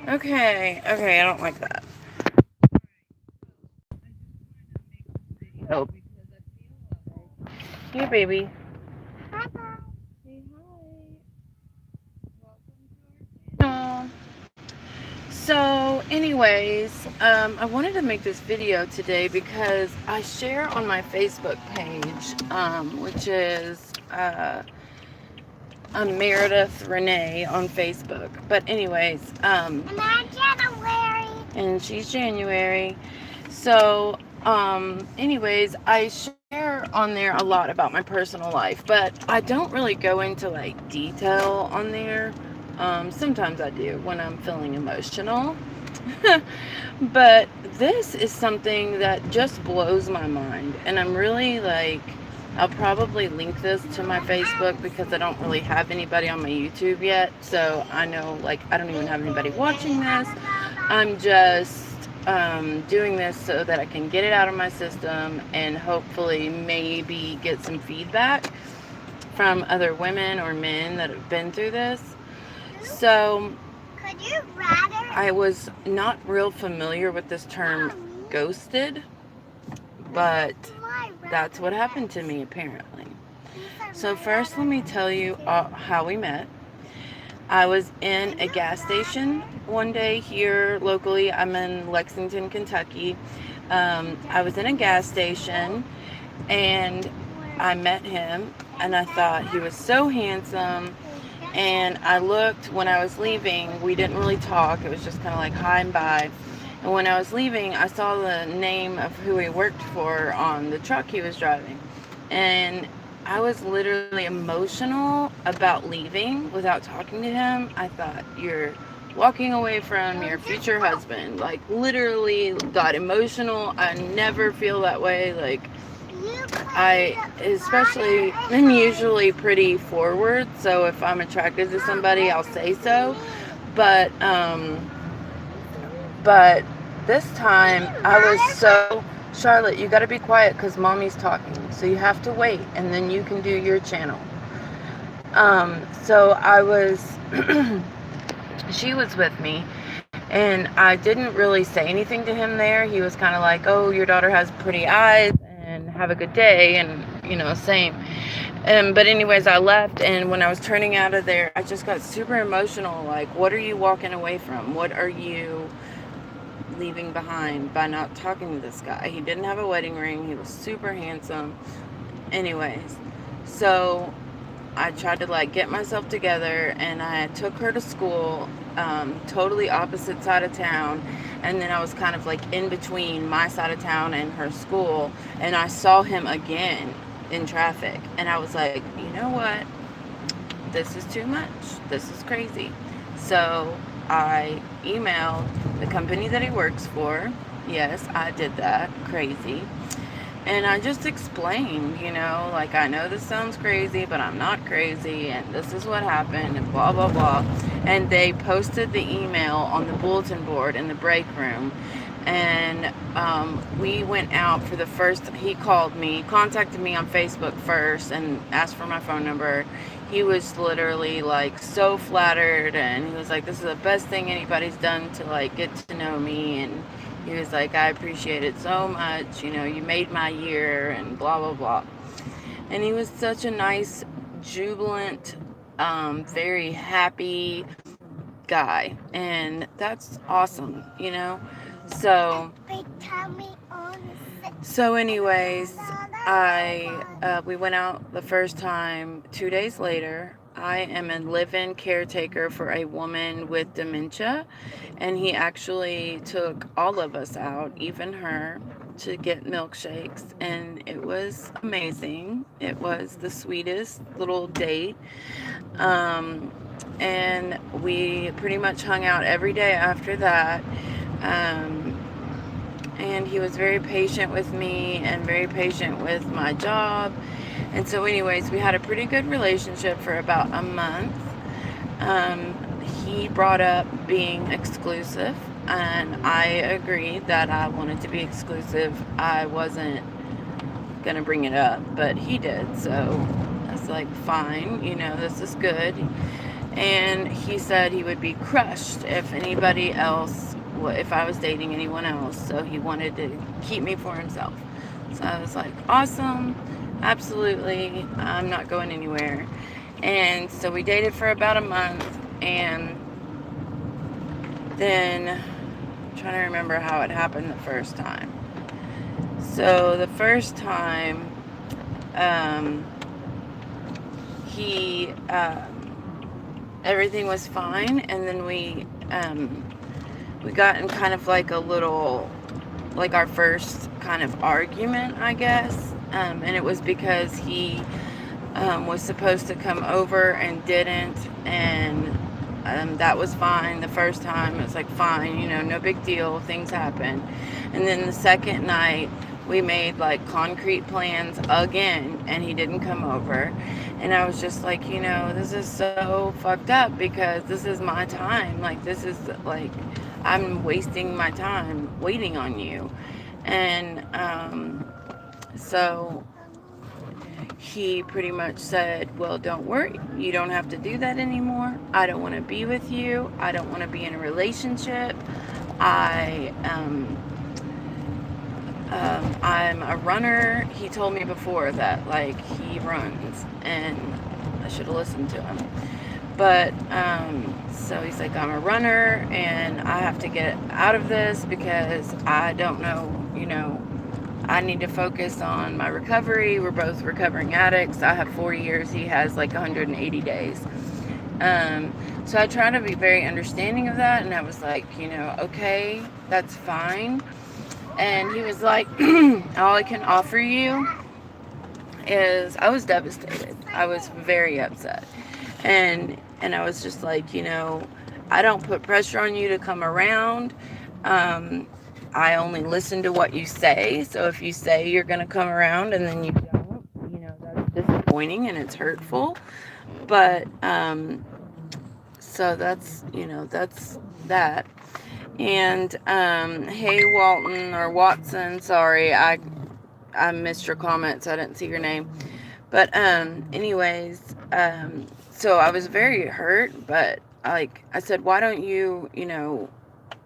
Okay, I don't like that. Oh, hey, baby. Say hi. So, anyways, I wanted to make this video today because I share on my Facebook page, which is Meredith Renee on Facebook. But anyways, And I'm January. and she's January. So, anyways, I share on there a lot about my personal life, but I don't really go into like detail on there. Sometimes I do when I'm feeling emotional. But this is something that just blows my mind, and I'm really like, I'll probably link this to my Facebook because I don't really have anybody on my YouTube yet. So I know, like, I don't even have anybody watching this. I'm just doing this so that I can get it out of my system and hopefully maybe get some feedback from other women or men that have been through this. So Could you rather? I was not real familiar with this term ghosted, but that's what happened to me apparently. So first let me tell you how we met. I was in a gas station one day here locally. I'm in Lexington, Kentucky. I was in a gas station and I met him and I thought he was so handsome. And I looked when I was leaving. We didn't really talk. It was just kind of like hi and bye. And when I was leaving, I saw the name of who he worked for on the truck he was driving. And I was literally emotional about leaving without talking to him. I thought, you're walking away from your future husband. Like, literally got emotional. I never feel that way. Like, especially, I'm usually pretty forward, so if I'm attracted to somebody, I'll say so. But, but this time I was so, Charlotte, you gotta be quiet because mommy's talking. So you have to wait and then you can do your channel. So I was, she was with me and I didn't really say anything to him there. He was kind of like, oh, your daughter has pretty eyes and have a good day. And, same. But anyways, I left, and when I was turning out of there, I just got super emotional. Like, what are you walking away from? What are you leaving behind by not talking to this guy? He didn't have a wedding ring. He was super handsome. Anyways, so I tried to like get myself together and I took her to school, totally opposite side of town. And then I was kind of like in between my side of town and her school. And I saw him again in traffic. And I was like, you know what? This is too much. This is crazy. So I emailed the company that he works for. Yes, I did that. Crazy. And I just explained, like, I know this sounds crazy, but I'm not crazy, and this is what happened, and blah, blah, blah. And they posted the email on the bulletin board in the break room. And we went out for the first, he called me, contacted me on Facebook first, and asked for my phone number. He was literally, like, so flattered, and he was like, this is the best thing anybody's done to, like, get to know me, and he was like, I appreciate it so much. You made my year and blah, blah, blah. And he was such a nice, jubilant, very happy guy. And that's awesome. So, anyways, we went out the first time 2 days later. I am a live-in caretaker for a woman with dementia, and he actually took all of us out, even her, to get milkshakes, and it was amazing. It was the sweetest little date. Um, and we pretty much hung out every day after that. Um, and he was very patient with me and very patient with my job. And so, anyways, we had a pretty good relationship for about a month. He brought up being exclusive, and I agreed that I wanted to be exclusive. I wasn't gonna bring it up, but he did, so I was like, fine, this is good. And he said he would be crushed if anybody else, if I was dating anyone else. So he wanted to keep me for himself. So I was like, awesome, absolutely, I'm not going anywhere. And so we dated for about a month, and then I'm trying to remember how it happened the first time. So the first time, he everything was fine, and then we got in kind of like a little, like our first kind of argument, I guess, and it was because he was supposed to come over and didn't, and that was fine the first time. It was like, fine, no big deal, things happen. And then the second night, we made like concrete plans again, and he didn't come over. And I was just like, this is so fucked up, because this is my time. Like, this is like, I'm wasting my time waiting on you. And so he pretty much said, well, don't worry, you don't have to do that anymore. I don't want to be with you. I don't want to be in a relationship. I'm a runner. He told me before that, like, he runs, and I should have listened to him. But so he's like, I'm a runner, and I have to get out of this because I don't know, I need to focus on my recovery. We're both recovering addicts. I have 4 years. He has like 180 days. So I try to be very understanding of that. And I was like, okay, that's fine. And he was like, all I can offer you is, I was devastated. I was very upset. And I was just like, I don't put pressure on you to come around. I only listen to what you say. So if you say you're going to come around and then you don't, that's disappointing and it's hurtful. But, so that's that. And, hey, Walton or Watson, sorry, I missed your comments. I didn't see your name. But, anyways, so I was very hurt, but like I said, why don't you,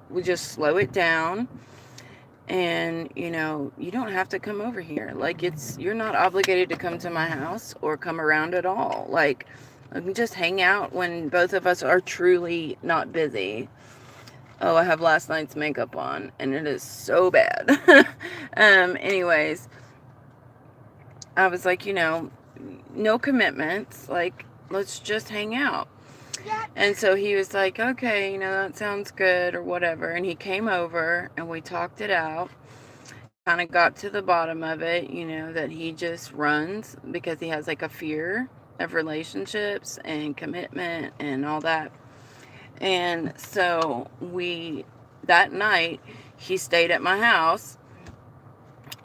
we just slow it down, and you don't have to come over here. Like, you're not obligated to come to my house or come around at all. Like, we can just hang out when both of us are truly not busy. Oh, I have last night's makeup on, and it is so bad. Anyways, I was like, no commitments. Like, let's just hang out. And so he was like, okay, that sounds good, or whatever. And he came over and we talked it out. Kind of got to the bottom of it, that he just runs because he has like a fear of relationships and commitment and all that. And so that night, he stayed at my house.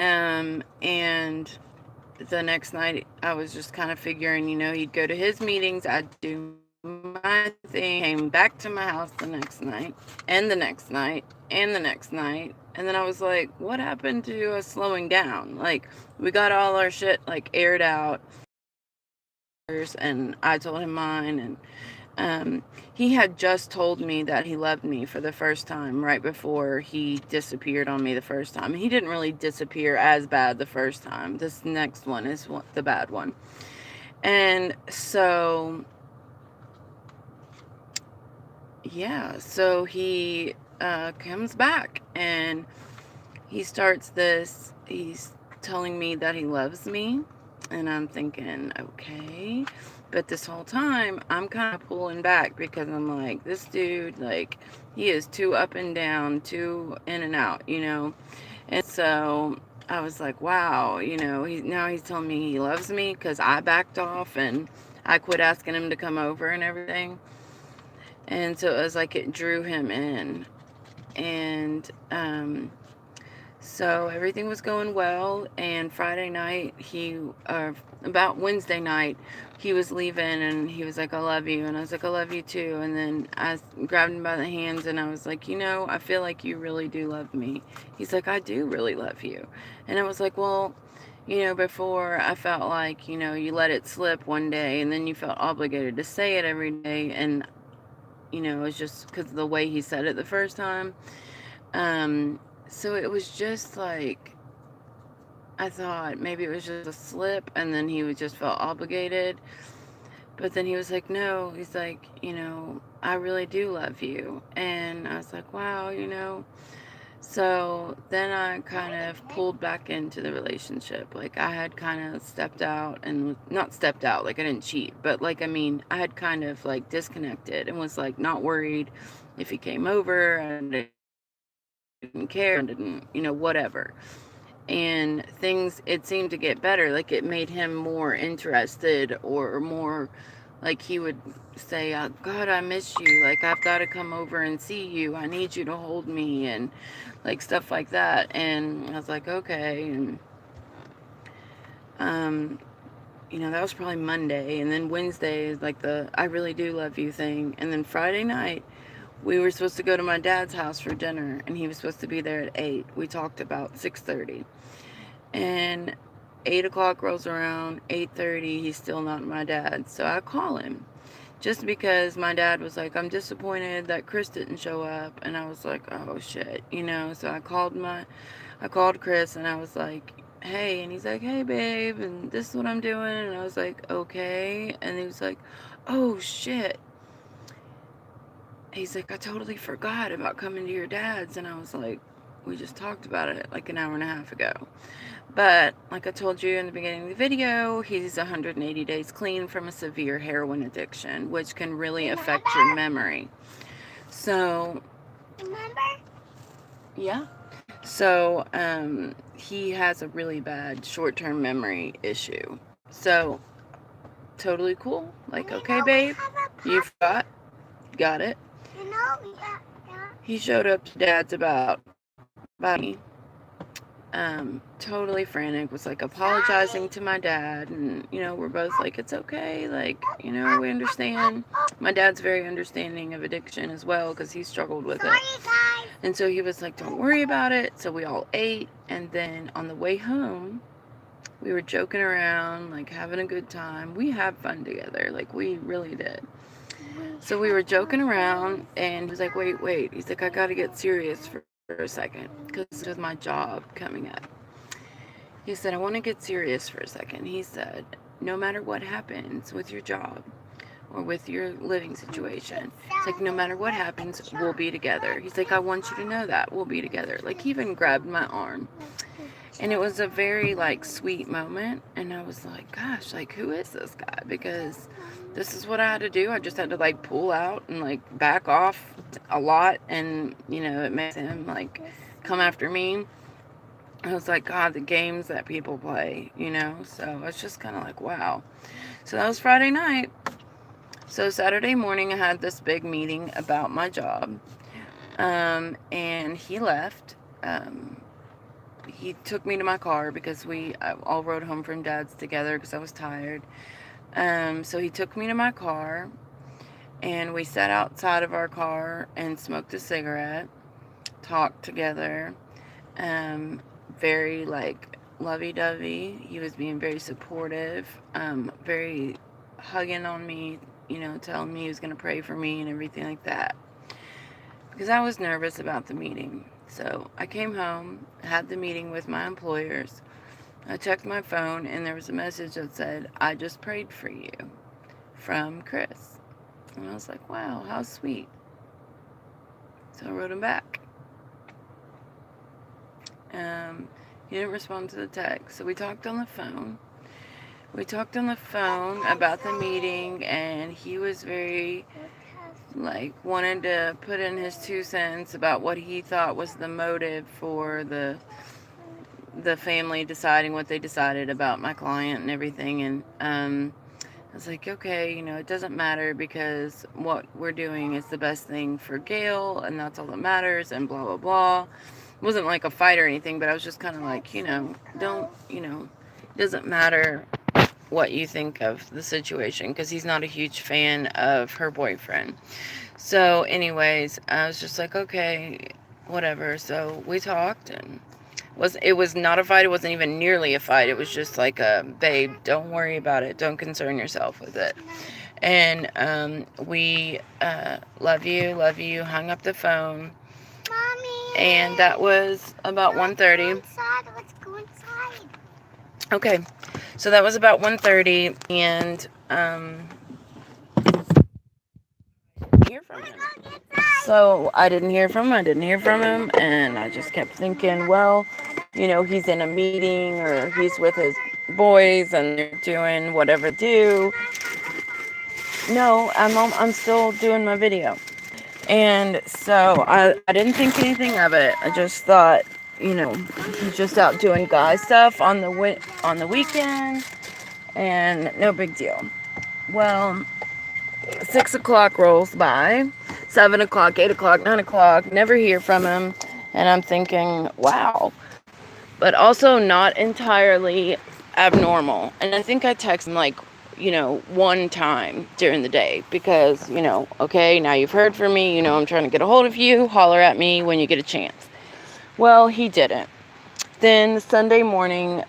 And the next night, I was just kind of figuring, he'd go to his meetings, I'd do my thing, came back to my house the next night, and the next night, and the next night. And then I was like, what happened to us slowing down? Like, we got all our shit, like, aired out, and I told him mine, and he had just told me that he loved me for the first time right before he disappeared on me the first time. He didn't really disappear as bad the first time. This next one is the bad one. And so, yeah, so he comes back, and he's telling me that he loves me, and I'm thinking, okay. But this whole time, I'm kind of pulling back because I'm like, this dude, like, he is too up and down, too in and out, And so I was like, wow, now he's telling me he loves me because I backed off and I quit asking him to come over and everything. And so it was like it drew him in. And so everything was going well. And Friday night, about Wednesday night, he was leaving and he was like, I love you. And I was like, I love you too. And then I grabbed him by the hands and I was like, I feel like you really do love me. He's like, I do really love you. And I was like, well, Before I felt like, you let it slip one day and then you felt obligated to say it every day. And, it was just because of the way he said it the first time. So it was just like, I thought maybe it was just a slip and then he would just felt obligated. But then he was like, no, he's like, I really do love you. And I was like, wow. So then I kind of pulled back into the relationship. Like I had kind of stepped out and not stepped out, like I didn't cheat, but like, I had kind of like disconnected and was like not worried if he came over and didn't care and didn't, whatever. And things, it seemed to get better. Like it made him more interested or more like he would say, God, I miss you. Like I've got to come over and see you. I need you to hold me and like stuff like that. And I was like, okay. And, that was probably Monday. And then Wednesday is like the I really do love you thing. And then Friday night, we were supposed to go to my dad's house for dinner. And he was supposed to be there at 8. We talked about 6:30. And 8 o'clock rolls around, 8:30, he's still not my dad. So I call him just because my dad was like, I'm disappointed that Chris didn't show up. And I was like, oh shit, so I called Chris and I was like, hey, and he's like, hey babe, and this is what I'm doing. And I was like, okay. And he was like, oh shit. He's like, I totally forgot about coming to your dad's. And I was like, we just talked about it like an hour and a half ago. But like I told you in the beginning of the video, he's 180 days clean from a severe heroin addiction, which can really affect your memory. So, Remember? yeah. So, he has a really bad short-term memory issue. So, totally cool. Like, okay, babe, you forgot. Got it. Yeah. He showed up to dad's about me. Totally frantic, was like apologizing to my dad, and we're both like, it's okay, like, we understand. My dad's very understanding of addiction as well because he struggled with it. And so he was like, don't worry about it. So we all ate, and then on the way home we were joking around, like having a good time. We had fun together, like we really did. So we were joking around, and he was like, wait, he's like, I gotta get serious for a second because of my job coming up. He said, I want to get serious for a second. He said, no matter what happens with your job or with your living situation, it's like, no matter what happens, we'll be together. He's like, I want you to know that we'll be together. Like, he even grabbed my arm. And it was a very, like, sweet moment. And I was like, gosh, like, who is this guy? Because this is what I had to do. I just had to, like, pull out and, like, back off a lot. And, it makes him, like, come after me. I was like, God, the games that people play, So it's just kind of like, wow. So that was Friday night. So Saturday morning, I had this big meeting about my job. And he left. He took me to my car because I all rode home from Dad's together because I was tired. So he took me to my car, and we sat outside of our car and smoked a cigarette, talked together. Very like lovey-dovey. He was being very supportive, very hugging on me, telling me he was going to pray for me and everything like that. Because I was nervous about the meeting. So I came home, had the meeting with my employers. I checked my phone, and there was a message that said, I just prayed for you, from Chris. And I was like, wow, how sweet. So I wrote him back. He didn't respond to the text. So we talked on the phone. About the meeting, and he was very, like, wanted to put in his 2 cents about what he thought was the motive for the family deciding what they decided about my client and everything. And I was like, okay, it doesn't matter because what we're doing is the best thing for Gail, and that's all that matters, and blah, blah, blah. It wasn't like a fight or anything, but I was just kind of like, don't, it doesn't matter what you think of the situation, because he's not a huge fan of her boyfriend. So anyways, I was just like, okay, whatever. So we talked, and It was not a fight. It wasn't even nearly a fight. It was just like a, babe, don't worry about it. Don't concern yourself with it. And we love you, hung up the phone. Mommy. And that was about 1:30. Let's go inside. Okay, so that was about 1:30, and hear from him. So I didn't hear from him, and I just kept thinking, well, he's in a meeting or he's with his boys and they're doing whatever they do. No, I'm still doing my video. And so I didn't think anything of it. I just thought, he's just out doing guy stuff on the weekend, and no big deal. Well, 6 o'clock rolls by, 7 o'clock, 8 o'clock, 9 o'clock, never hear from him, and I'm thinking, wow. But also not entirely abnormal. And I think I text him one time during the day because, okay, now you've heard from me, I'm trying to get a hold of you, holler at me when you get a chance. Well, he didn't. Then Sunday morning,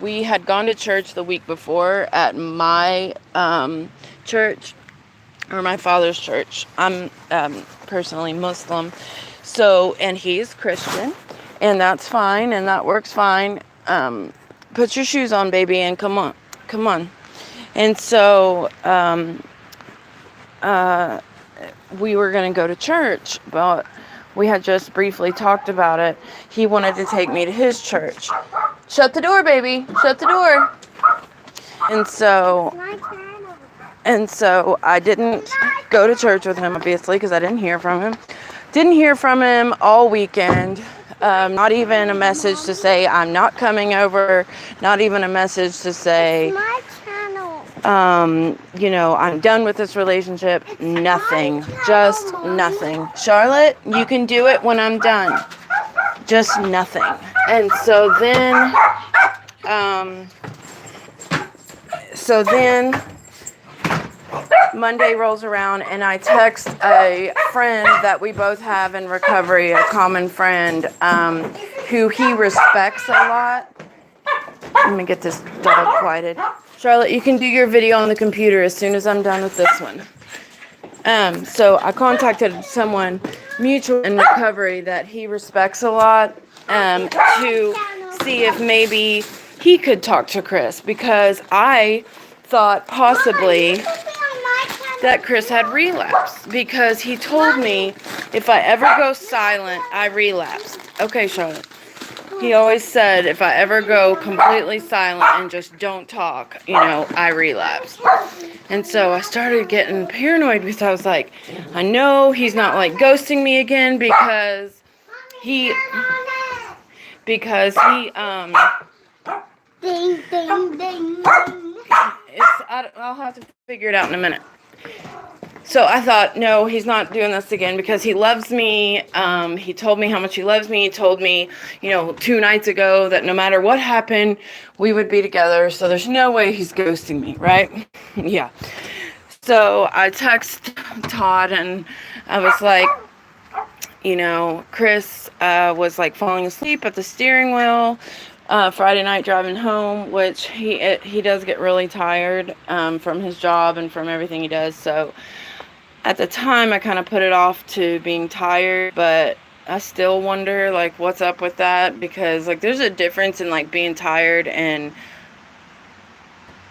we had gone to church the week before at my church, or my father's church. I'm personally Muslim, and he's Christian, and that's fine, and that works fine. Put your shoes on, baby, and come on. And so we were going to go to church, but we had just briefly talked about it. He wanted to take me to his church. Shut the door, baby. Shut the door. And so I didn't go to church with him, obviously, because I didn't hear from him. Didn't hear from him all weekend. Not even a message to say I'm not coming over. Not even a message to say, I'm done with this relationship. Nothing. Just nothing. Charlotte, you can do it when I'm done. Just nothing. And so then Monday rolls around, and I text a friend that we both have in recovery, a common friend, who he respects a lot. Let me get this dog quieted. Charlotte, you can do your video on the computer as soon as I'm done with this one. So I contacted someone mutual in recovery that he respects a lot, to see if maybe he could talk to Chris, because I thought possibly that Chris had relapsed, because he told me if I ever go silent, I relapse. Okay, Charlotte. He always said if I ever go completely silent and just don't talk, I relapse. And so I started getting paranoid because I was like, I know he's not ghosting me again because he Ding, ding, ding, ding. I'll have to figure it out in a minute. So I thought, no, he's not doing this again because he loves me. He told me how much he loves me. He told me, 2 nights ago that no matter what happened, we would be together. So there's no way he's ghosting me, right? Yeah. So I text Todd, and I was like, Chris was falling asleep at the steering wheel Friday night driving home, which he does get really tired from his job and from everything he does. So at the time I kind of put it off to being tired, but I still wonder what's up with that, because there's a difference in being tired and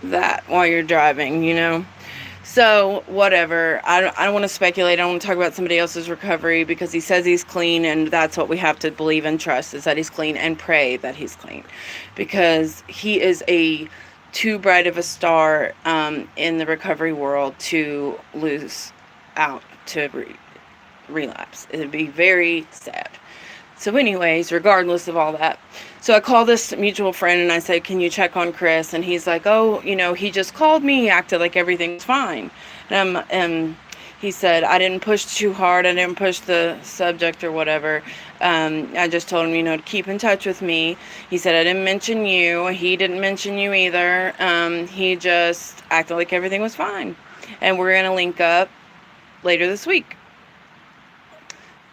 that while you're driving, So whatever. I don't want to speculate. I don't want to talk about somebody else's recovery, because he says he's clean, and that's what we have to believe and trust, is that he's clean, and pray that he's clean, because he is too bright of a star in the recovery world to lose out to relapse. It would be very sad. So anyways, regardless of all that, so I called this mutual friend and I said, can you check on Chris? And he's like, oh, he just called me. He acted like everything's fine. And he said, I didn't push too hard. I didn't push the subject or whatever. I just told him, to keep in touch with me. He said, I didn't mention you. He didn't mention you either. He just acted like everything was fine. And we're going to link up later this week.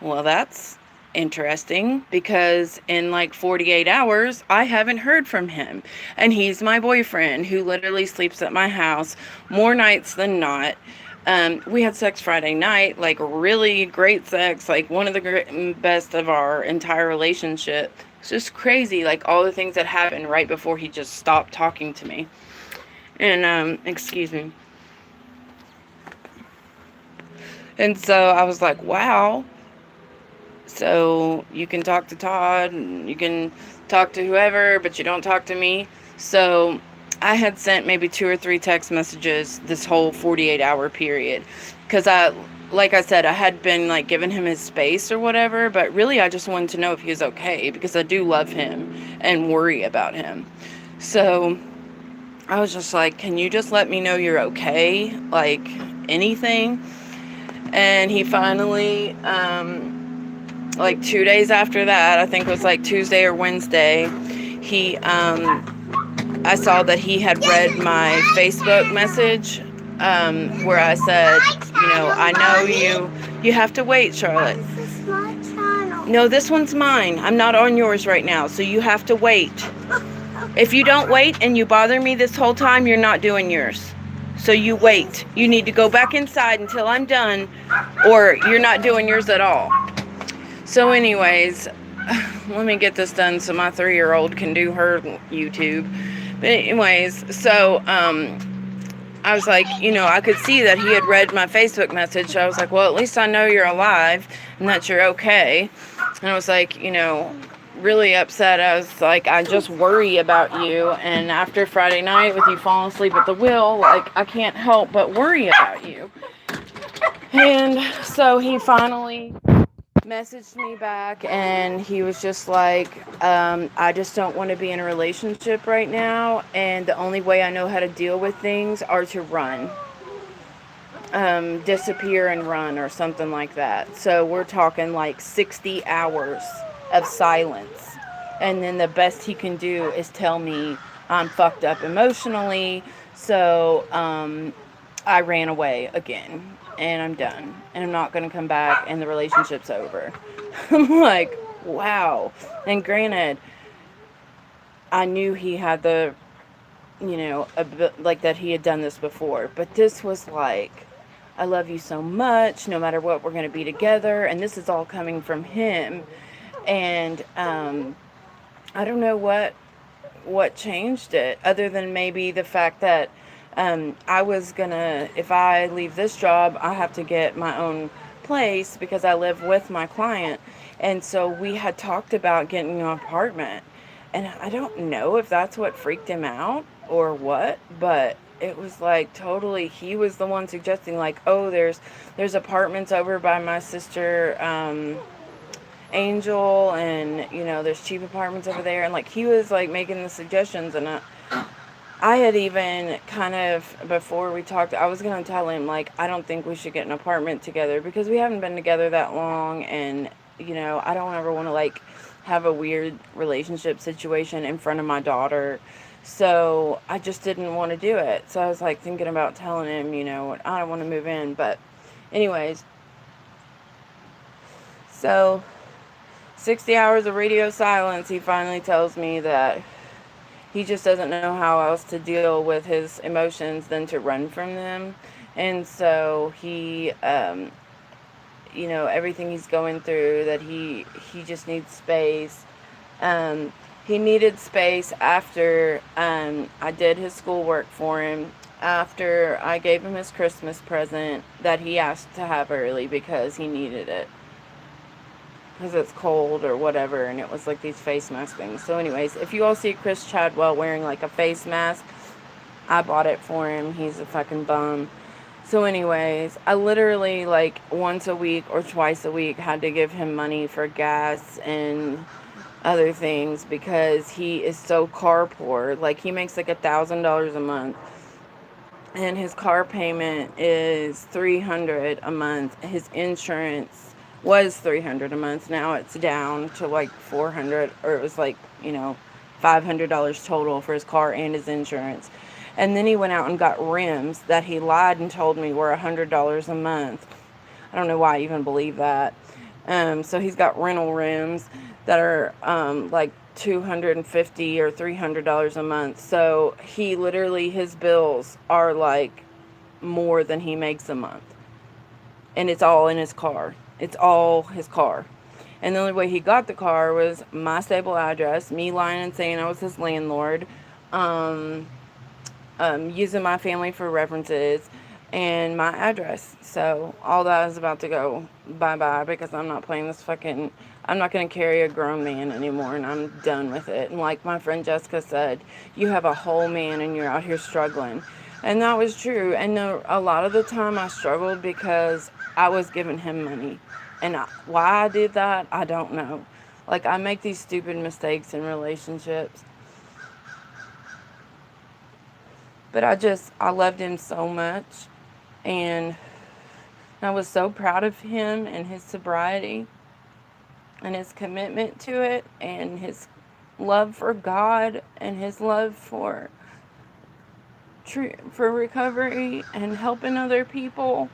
Well, that's interesting because in like 48 hours, I haven't heard from him. And he's my boyfriend who literally sleeps at my house more nights than not. We had sex Friday night, like really great sex, like one of the best of our entire relationship. It's just crazy, like all the things that happened right before he just stopped talking to me. And, excuse me. And so I was like, wow. So you can talk to Todd and you can talk to whoever, but you don't talk to me. So I had sent maybe 2 or 3 text messages this whole 48-hour period. Because like I said, I had been like giving him his space or whatever, but really I just wanted to know if he was okay because I do love him and worry about him. So I was just like, can you just let me know you're okay? Like anything? And he finally, like 2 days after that, I think it was like Tuesday or Wednesday, I saw that he had read my Facebook message, where I said, I know you have to wait, Charlotte. This is my channel. No, this one's mine. I'm not on yours right now, so you have to wait. If you don't wait and you bother me this whole time, you're not doing yours. So you wait. You need to go back inside until I'm done, or you're not doing yours at all. So anyways, let me get this done so my 3-year-old can do her YouTube. But anyways, so I was like, I could see that he had read my Facebook message. So I was like, well, at least I know you're alive and that you're okay. And I was like, really upset. I was like, I just worry about you. And after Friday night with you falling asleep at the wheel, like, I can't help but worry about you. And so he finally messaged me back and he was just like, I just don't want to be in a relationship right now, and the only way I know how to deal with things are to run, disappear and run or something like that. So we're talking like 60 hours of silence, and then the best he can do is tell me I'm fucked up emotionally. So I ran away again. And I'm done. And I'm not going to come back, and the relationship's over. I'm like, wow. And granted, I knew he had the, like that he had done this before. But this was like, I love you so much, no matter what, we're going to be together. And this is all coming from him. And I don't know what changed it, other than maybe the fact that I was gonna, if I leave this job, I have to get my own place because I live with my client. And so we had talked about getting an apartment. And I don't know if that's what freaked him out or what, but it was like totally, he was the one suggesting like, oh, there's apartments over by my sister, Angel, and there's cheap apartments over there. And like, he was like making the suggestions, and I had even kind of, before we talked, I was going to tell him, like, I don't think we should get an apartment together because we haven't been together that long. And, I don't ever want to, like, have a weird relationship situation in front of my daughter. So I just didn't want to do it. So I was, like, thinking about telling him, I don't want to move in. But anyways, so 60 hours of radio silence, he finally tells me that he just doesn't know how else to deal with his emotions than to run from them. And so he, everything he's going through, that he just needs space. He needed space after I did his schoolwork for him, after I gave him his Christmas present that he asked to have early because he needed it. Because it's cold or whatever, and it was like these face mask things. So anyways, if you all see Chris Chadwell wearing like a face mask, I bought it for him. He's a fucking bum. So anyways, I literally like once a week or twice a week had to give him money for gas and other things because he is so car poor. Like, he makes like $1,000 a month, and his car payment is $300 a month. His insurance was $300 a month. Now it's down to like $400, or it was like, $500 total for his car and his insurance. And then he went out and got rims that he lied and told me were $100 a month. I don't know why I even believe that. So he's got rental rooms that are like $250 or $300 a month. So he literally, his bills are like more than he makes a month. And it's all in his car. It's all his car. And the only way he got the car was my stable address, me lying and saying I was his landlord, um, using my family for references, and my address. So all that is about to go bye-bye because I'm not playing this fucking... I'm not going to carry a grown man anymore, and I'm done with it. And like my friend Jessica said, you have a whole man and you're out here struggling. And that was true. And a lot of the time I struggled because I was giving him money. And why I did that, I don't know. Like, I make these stupid mistakes in relationships. But I loved him so much. And I was so proud of him and his sobriety and his commitment to it and his love for God and his love for recovery and helping other people.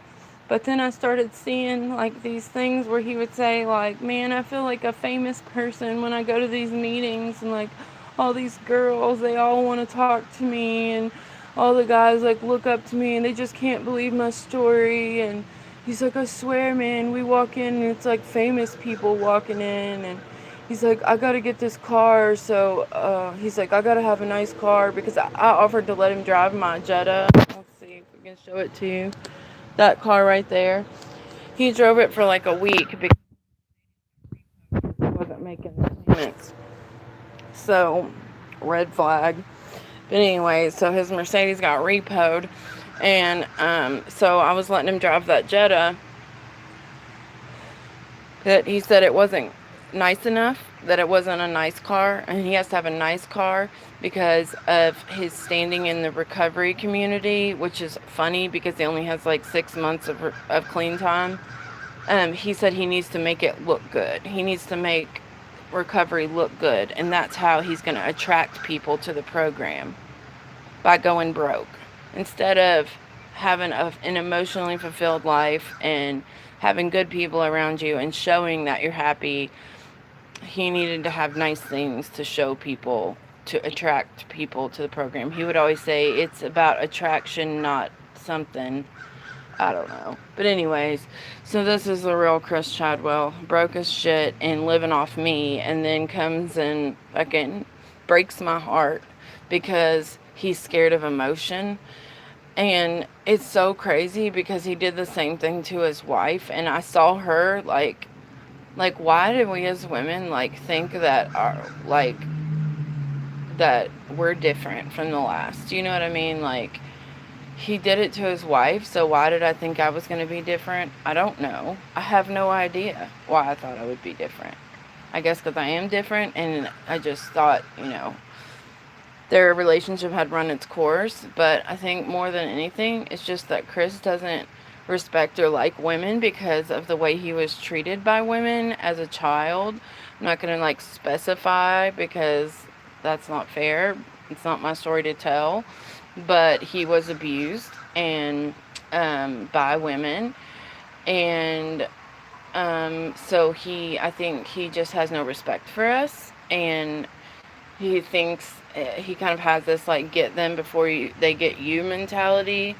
But then I started seeing like these things where he would say like, man, I feel like a famous person when I go to these meetings, and like all these girls, they all want to talk to me, and all the guys like look up to me and they just can't believe my story. And he's like, I swear, man, we walk in and it's like famous people walking in, and he's like, I gotta get this car. So he's like, I gotta have a nice car, because I offered to let him drive my Jetta. Let's see if we can show it to you. That car right there. He drove it for like a week because he wasn't making the payments. So, red flag. But anyway, so his Mercedes got repoed. And so I was letting him drive that Jetta. That he said it wasn't nice enough, that it wasn't a nice car, and he has to have a nice car because of his standing in the recovery community, which is funny because he only has like 6 months of clean time. He said he needs to make it look good. He needs to make recovery look good, and that's how he's going to attract people to the program, by going broke. Instead of having an emotionally fulfilled life and having good people around you and showing that you're happy, he needed to have nice things to show people, to attract people to the program. He would always say it's about attraction, not something. I don't know. But anyways, so this is the real Chris Chadwell. Broke as shit and living off me, and then comes and fucking breaks my heart because he's scared of emotion. And it's so crazy because he did the same thing to his wife, and I saw her like why do we as women like think that that we're different from the last? You know what I mean? Like, he did it to his wife, so why did I think I was going to be different? I don't know. I have no idea why I thought I would be different. I guess because I am different, and I just thought, their relationship had run its course. But I think more than anything, it's just that Chris doesn't respect or like women because of the way he was treated by women as a child. I'm not going to specify because that's not fair. It's not my story to tell. But he was abused and by women. And so I think he just has no respect for us. And he thinks, he kind of has this get them before they get you mentality.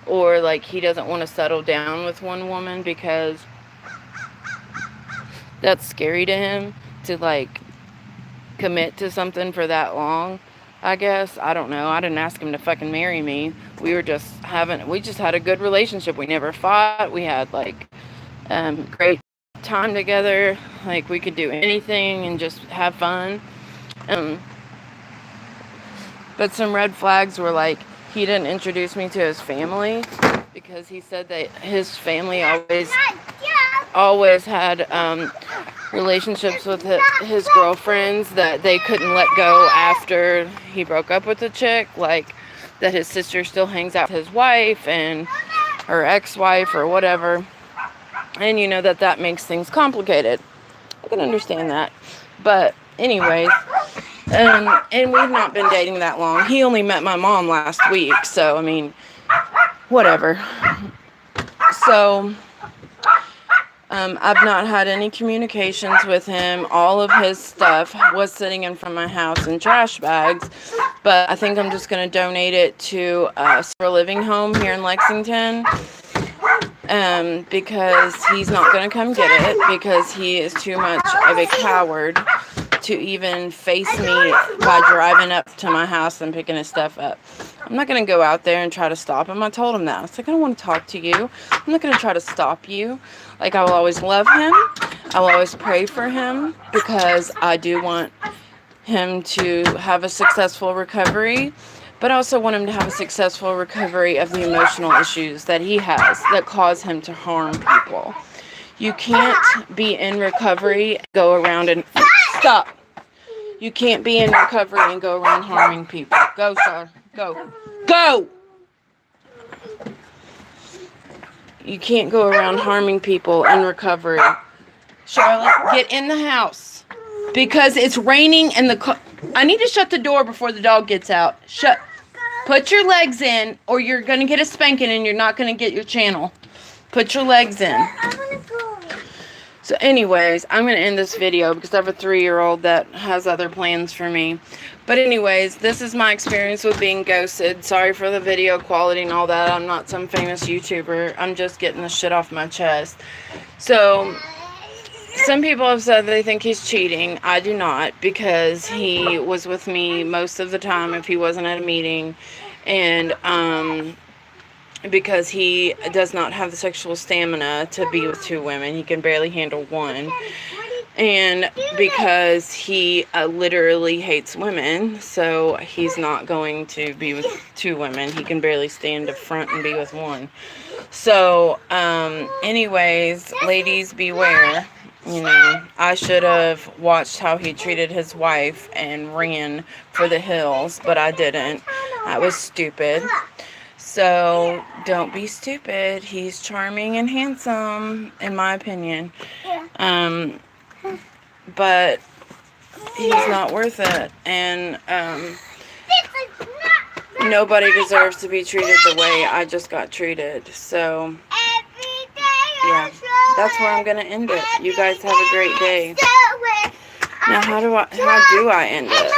Or he doesn't want to settle down with one woman because that's scary to him to commit to something for that long. I guess. I don't know. I didn't ask him to fucking marry me. We just had a good relationship. We never fought. We had great time together. We could do anything and just have fun. But some red flags were he didn't introduce me to his family because he said that his family always had relationships with his girlfriends that they couldn't let go after he broke up with the chick, that his sister still hangs out with his wife and her ex-wife or whatever, and that makes things complicated. I can understand that. But anyways, and we've not been dating that long. He only met my mom last week, so I mean, whatever. So I've not had any communications with him. All of his stuff was sitting in front of my house in trash bags, but I think I'm just going to donate it to a living home here in Lexington, because he's not going to come get it, because he is too much of a coward to even face me by driving up to my house and picking his stuff up. I'm not going to go out there and try to stop him. I told him that. I was like, I don't want to talk to you. I'm not going to try to stop you. Like, I will always love him. I will always pray for him, because I do want him to have a successful recovery, but I also want him to have a successful recovery of the emotional issues that he has that cause him to harm people. You can't be in recovery, go around and... Stop. You can't be in recovery and go around harming people. Go, sir. Go. Go! You can't go around harming people in recovery. Charlotte, get in the house. Because it's raining and I need to shut the door before the dog gets out. Put your legs in, or you're going to get a spanking and you're not going to get your channel. Put your legs in. So anyways, I'm going to end this video because I have a 3-year-old that has other plans for me. But anyways, this is my experience with being ghosted. Sorry for the video quality and all that. I'm not some famous YouTuber. I'm just getting the shit off my chest. So, some people have said they think he's cheating. I do not, because he was with me most of the time if he wasn't at a meeting. And, because he does not have the sexual stamina to be with 2 women. He can barely handle one. And because he literally hates women, so he's not going to be with 2 women. He can barely stand up front and be with one. So, anyways, ladies, beware. You know, I should have watched how he treated his wife and ran for the hills, but I didn't. I was stupid. So, don't be stupid. He's charming and handsome, in my opinion. But he's not worth it. And, nobody deserves to be treated the way I just got treated. So, yeah, that's where I'm going to end it. You guys have a great day. Now, how do I end it?